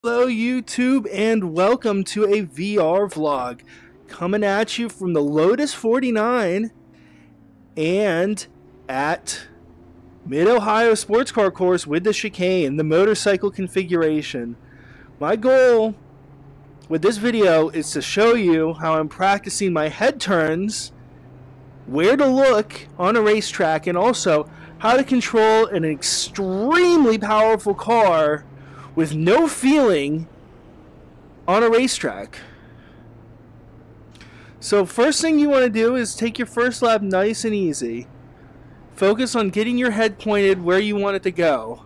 Hello YouTube and welcome to a VR vlog coming at you from the Lotus 49 and at Mid-Ohio Sports Car Course with the chicane, the motorcycle configuration. My goal with this video is to show you how I'm practicing my head turns, where to look on a racetrack, and also how to control an extremely powerful car with no feeling on a racetrack. So first thing you want to do is take your first lap nice and easy. Focus on getting your head pointed where you want it to go.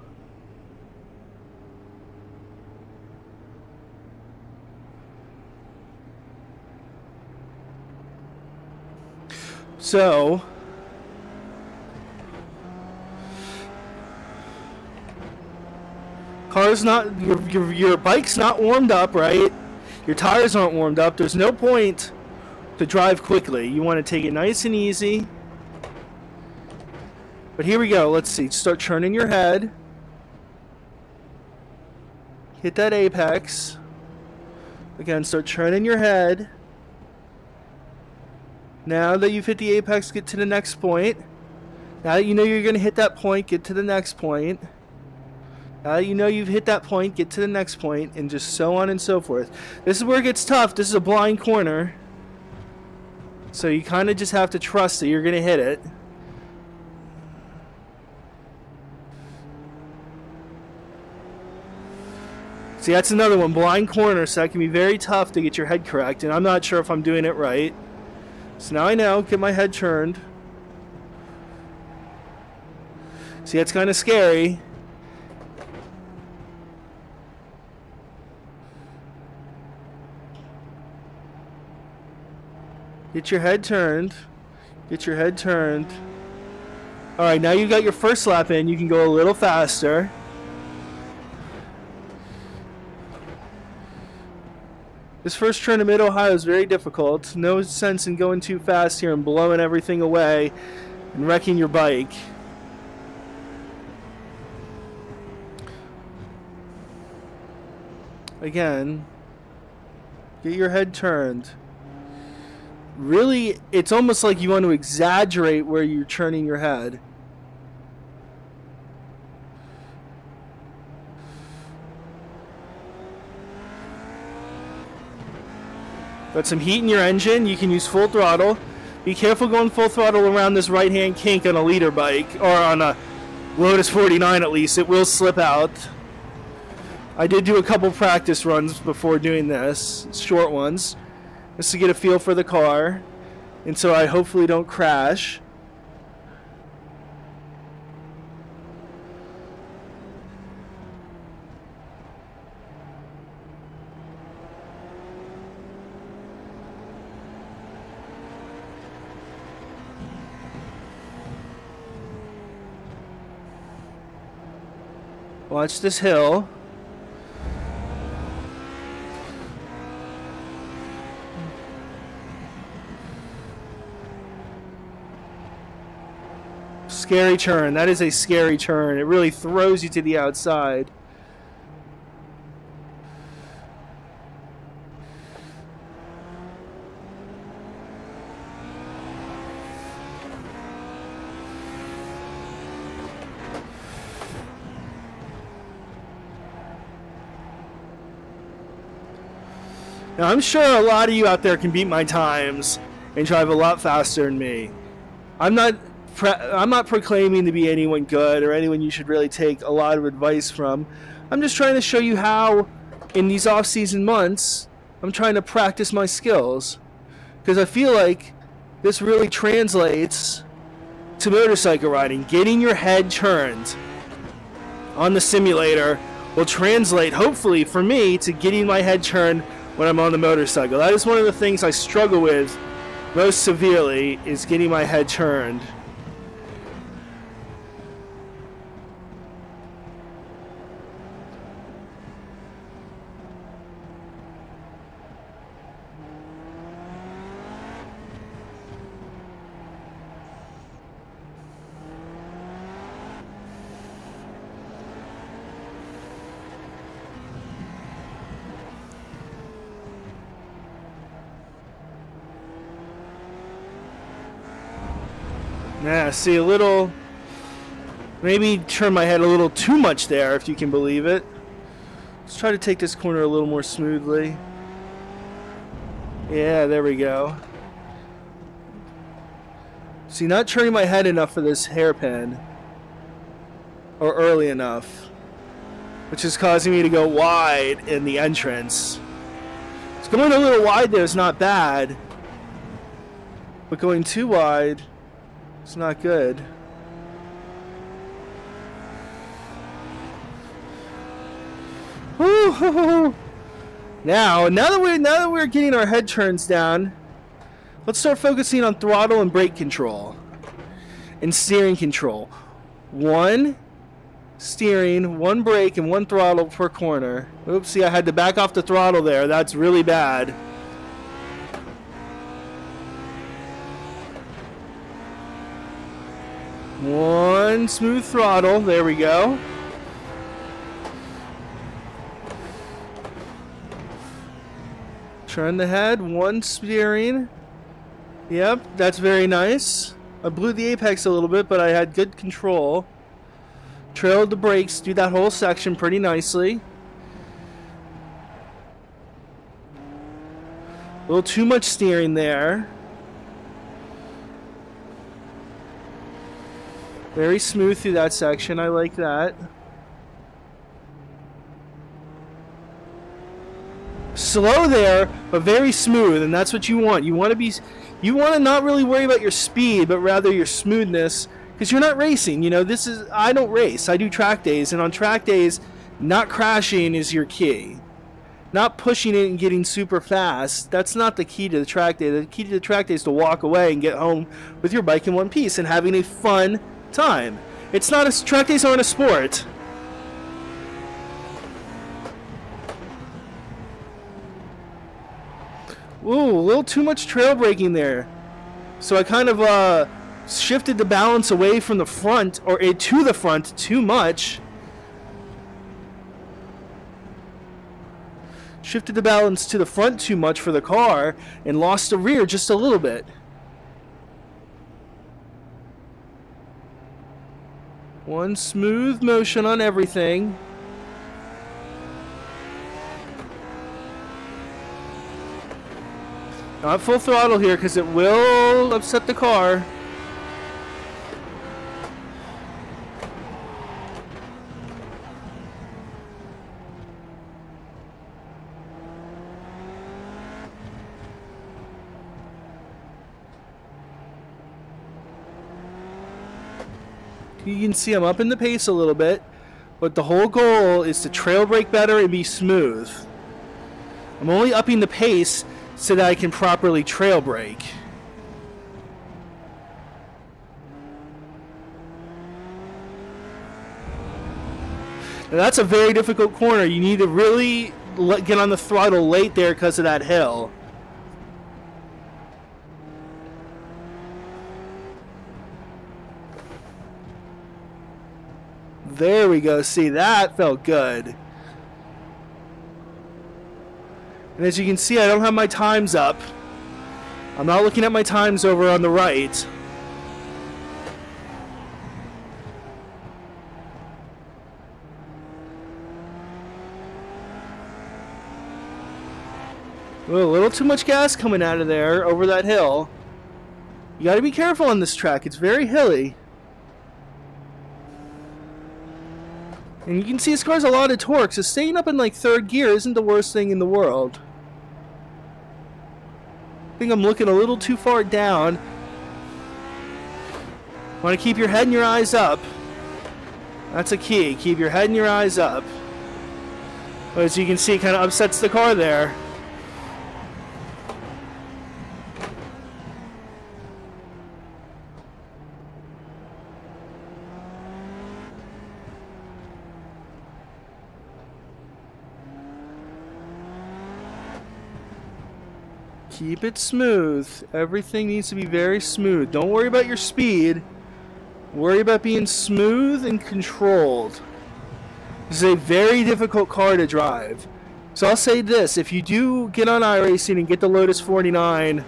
So car's not, your bike's not warmed up, right? Your tires aren't warmed up. There's no point to drive quickly. You want to take it nice and easy. But here we go. Let's see. Start turning your head. Hit that apex. Again, start turning your head. Now that you've hit the apex, get to the next point. Now that you know you're going to hit that point, get to the next point. Now that you know you've hit that point, get to the next point, and just so on and so forth. This is where it gets tough. This is a blind corner. So you kind of just have to trust that you're going to hit it. See, that's another one, blind corner, so that can be very tough to get your head correct, and I'm not sure if I'm doing it right. So now I know, get my head turned. See, that's kind of scary. Get your head turned. Get your head turned. Alright, now you got your first lap in. You can go a little faster. This first turn in Mid-Ohio is very difficult. No sense in going too fast here and blowing everything away and wrecking your bike. Again, get your head turned. Really, it's almost like you want to exaggerate where you're turning your head. Got some heat in your engine. You can use full throttle. Be careful going full throttle around this right-hand kink on a leader bike, or on a Lotus 49 at least. It will slip out. I did do a couple practice runs before doing this, short ones, just to get a feel for the car, and so I hopefully don't crash. Watch this hill. Scary turn. That is a scary turn. It really throws you to the outside. Now, I'm sure a lot of you out there can beat my times and drive a lot faster than me. I'm not proclaiming to be anyone good or anyone you should really take a lot of advice from. I'm just trying to show you how, in these off-season months, I'm trying to practice my skills. Because I feel like this really translates to motorcycle riding. Getting your head turned on the simulator will translate, hopefully, for me, to getting my head turned when I'm on the motorcycle. That is one of the things I struggle with most severely, is getting my head turned. Yeah, see a little... Maybe turn my head a little too much there, if you can believe it. Let's try to take this corner a little more smoothly. Yeah, there we go. See, not turning my head enough for this hairpin. Or early enough. Which is causing me to go wide in the entrance. It's going a little wide there is not bad. But going too wide is not good. Woo-hoo-hoo. Now that we're getting our head turns down, let's start focusing on throttle and brake control and steering control. One steering, one brake, and one throttle per corner. Oops, see, I had to back off the throttle there. That's really bad. One smooth throttle. There we go. Turn the head, one steering. Yep, that's very nice. I blew the apex a little bit, but I had good control. Trailed the brakes, do that whole section pretty nicely. A little too much steering there. Very smooth through that section, I like that. Slow there, but very smooth, and that's what you want. You want to not really worry about your speed, but rather your smoothness, because you're not racing. You know, I don't race. I do track days, and on track days, not crashing is your key. Not pushing it and getting super fast. That's not the key to the track day. The key to the track day is to walk away and get home with your bike in one piece and having a fun time. Track days aren't a sport. Ooh, a little too much trail braking there. So I kind of shifted the balance away from the front, or to the front too much. Shifted the balance to the front too much for the car and lost the rear just a little bit. One smooth motion on everything. Not full throttle here because it will upset the car. You can see I'm up in the pace a little bit, but the whole goal is to trail brake better and be smooth. I'm only upping the pace so that I can properly trail brake. Now that's a very difficult corner. You need to really get on the throttle late there because of that hill. There we go. See, that felt good. And as you can see, I don't have my times up. I'm not looking at my times over on the right. Well, a little too much gas coming out of there over that hill. You got to be careful on this track. It's very hilly. And you can see this car's a lot of torque, so staying up in like third gear isn't the worst thing in the world. I think I'm looking a little too far down. Want to keep your head and your eyes up. That's a key. Keep your head and your eyes up. But as you can see, it kind of upsets the car there. Keep it smooth. Everything needs to be very smooth. Don't worry about your speed. Worry about being smooth and controlled. This is a very difficult car to drive. So I'll say this. If you do get on iRacing and get the Lotus 49,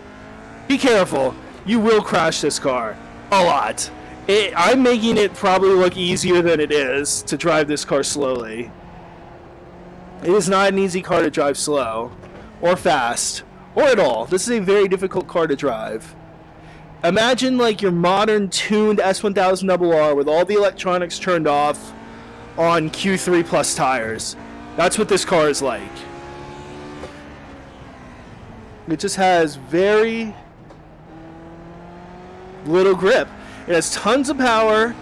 be careful. You will crash this car. A lot. I'm making it probably look easier than it is to drive this car slowly. It is not an easy car to drive slow, or fast, or at all. This is a very difficult car to drive. Imagine like your modern tuned S1000RR with all the electronics turned off on Q3 Plus tires. That's what this car is like. It just has very little grip. It has tons of power,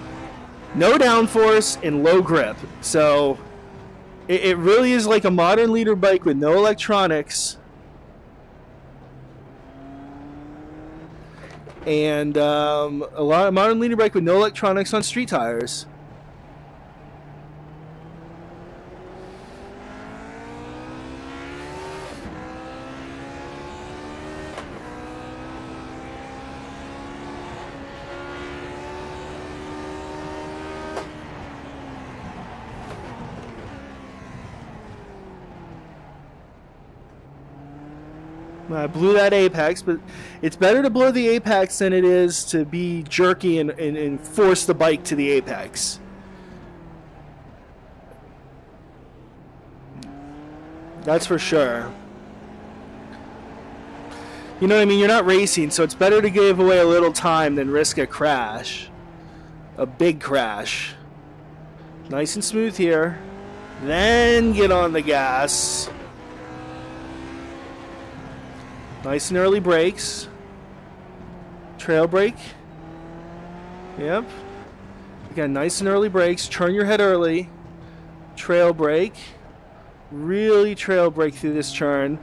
no downforce, and low grip. So it really is like a modern leader bike with no electronics. And a modern leader bike with no electronics on street tires. I blew that apex, but it's better to blow the apex than it is to be jerky and force the bike to the apex. That's for sure. You know what I mean? You're not racing, so it's better to give away a little time than risk a crash. A big crash. Nice and smooth here. Then get on the gas. Nice and early brakes. Trail brake. Yep. Again, nice and early brakes. Turn your head early. Trail brake. Really trail brake through this turn.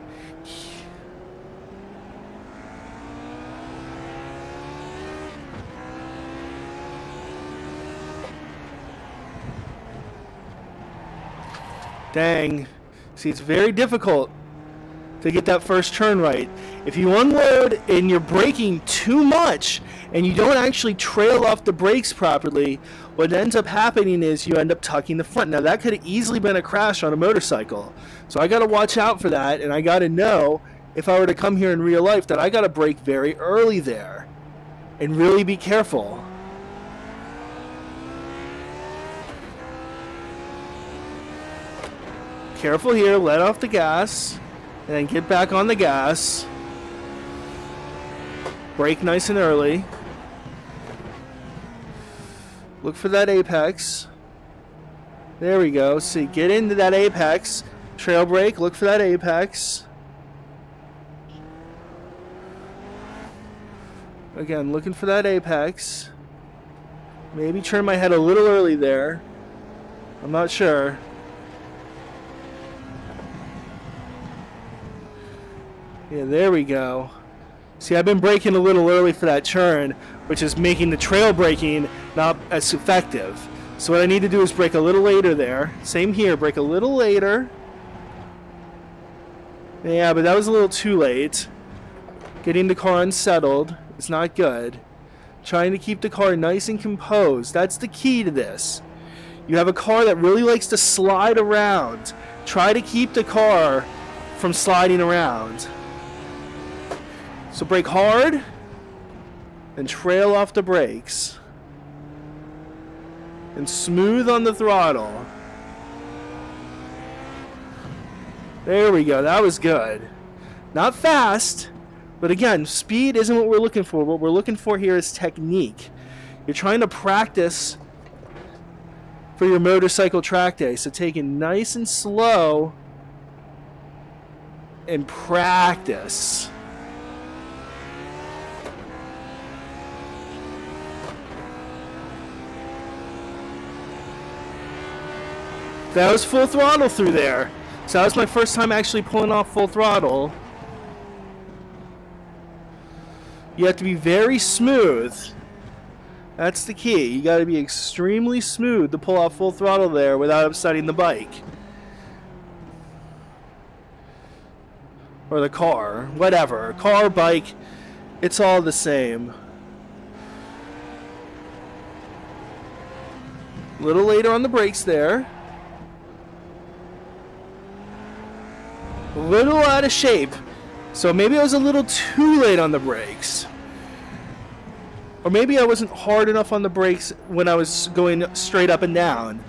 Dang. See, it's very difficult to get that first turn right. If you unload and you're braking too much and you don't actually trail off the brakes properly, what ends up happening is you end up tucking the front. Now that could have easily been a crash on a motorcycle. So I got to watch out for that, and I got to know if I were to come here in real life that I got to brake very early there and really be careful. Careful here, let off the gas. And then get back on the gas. Brake nice and early. Look for that apex. There we go. See, get into that apex. Trail brake, look for that apex. Again, looking for that apex. Maybe turn my head a little early there. I'm not sure. Yeah, there we go. See, I've been braking a little early for that turn, which is making the trail braking not as effective. So what I need to do is brake a little later there. Same here, brake a little later. Yeah, but that was a little too late. Getting the car unsettled is not good. Trying to keep the car nice and composed. That's the key to this. You have a car that really likes to slide around. Try to keep the car from sliding around. So brake hard and trail off the brakes. And smooth on the throttle. There we go. That was good. Not fast, but again, speed isn't what we're looking for. What we're looking for here is technique. You're trying to practice for your motorcycle track day. So take it nice and slow and practice. That was full throttle through there. So that was my first time actually pulling off full throttle. You have to be very smooth. That's the key. You got to be extremely smooth to pull off full throttle there without upsetting the bike. Or the car. Whatever. Car, bike, it's all the same. A little later on the brakes there. A little out of shape. So maybe I was a little too late on the brakes. Or maybe I wasn't hard enough on the brakes when I was going straight up and down.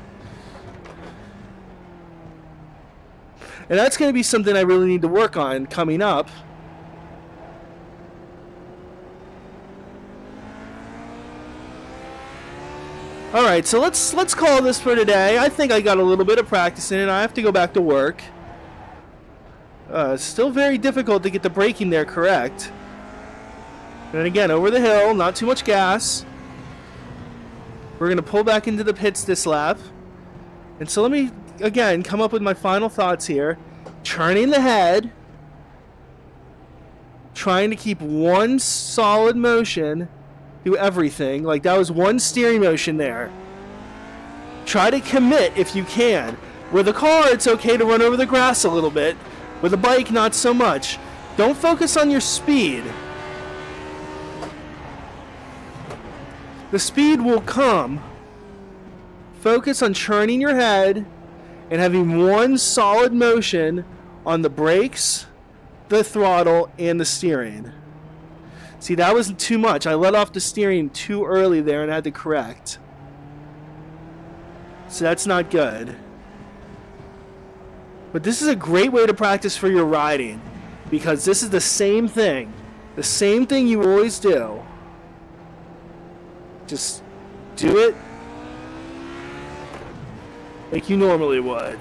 And that's going to be something I really need to work on coming up. Alright, so let's call this for today. I think I got a little bit of practice in it. I have to go back to work. Still very difficult to get the braking there correct. And again, over the hill, not too much gas. We're going to pull back into the pits this lap. And so let me, again, come up with my final thoughts here. Turning the head. Trying to keep one solid motion. Do everything. Like, that was one steering motion there. Try to commit if you can. With a car, it's okay to run over the grass a little bit. With a bike, not so much. Don't focus on your speed. The speed will come. Focus on turning your head and having one solid motion on the brakes, the throttle, and the steering. See, that was too much. I let off the steering too early there and had to correct. So that's not good. But this is a great way to practice for your riding, because this is the same thing. The same thing you always do. Just do it like you normally would.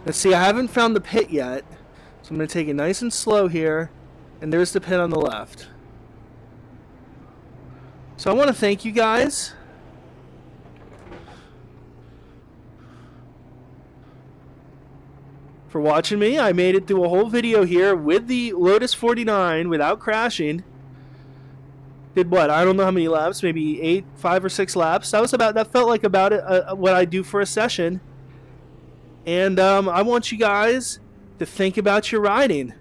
Let's see, I haven't found the pit yet, so I'm going to take it nice and slow here, and there's the pit on the left. So I want to thank you guys. For watching me. I made it through a whole video here with the Lotus 49 without crashing. Did what? I don't know how many laps, maybe 5 or 6 laps. That felt like about it, what I do for a session. And I want you guys to think about your riding.